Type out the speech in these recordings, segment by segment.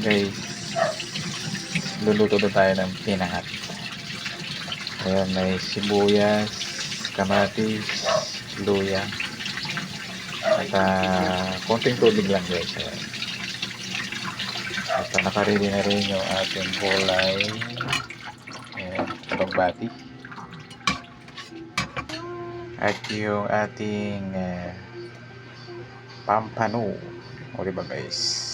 Guys, luluto na tayo ng pinangat. Ayan, may sibuyas, kamatis, luya, at konting tubig lang guys. Ayan. At nakaredy na rin yung ating kulay. Ayan, bagbati. At yung ating pampano. O diba guys?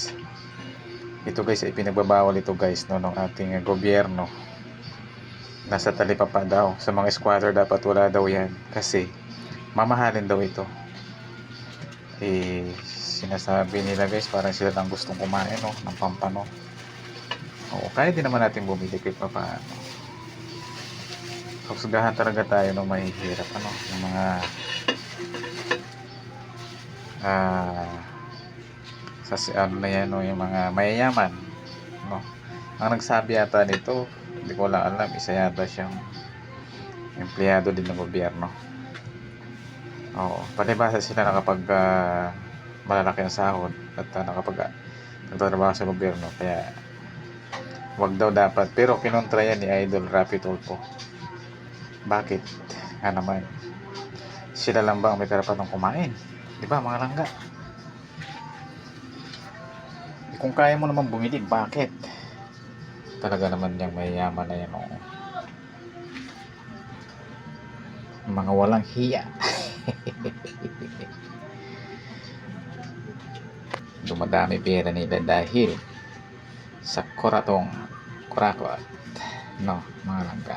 Ito guys ay pinagbabawal ito guys no, ng ating gobyerno. Nasa talipapa daw. Sa mga squatter dapat wala daw yan. Kasi mamahalin daw ito. Sinasabi nila guys parang sila lang gustong kumain no, ng pampano. Oo, kaya din naman natin bumili kahit pa paano. Husgahan talaga tayo no, mahihirap ano, yung mga ano na yan no, yung mga mayayaman no. Ang nagsabi yata nito, hindi ko lang alam, isa yata siyang empleyado din ng gobyerno. Oo, palibasa sila na kapag malalaki ang sahod at nagtatrabaho sa gobyerno, kaya wag daw dapat. Pero kinontra yan ni Idol Rapi Tulfo. Bakit? Nga naman, sila lang ba ang may karapatang kumain? Di ba mga langga? Kung kaya mo naman bumili, bakit? Talaga naman yung mayayaman na yan, oh. Mga walang hiya. Dumadami pera nila dahil sa kurakot, no, mga langga.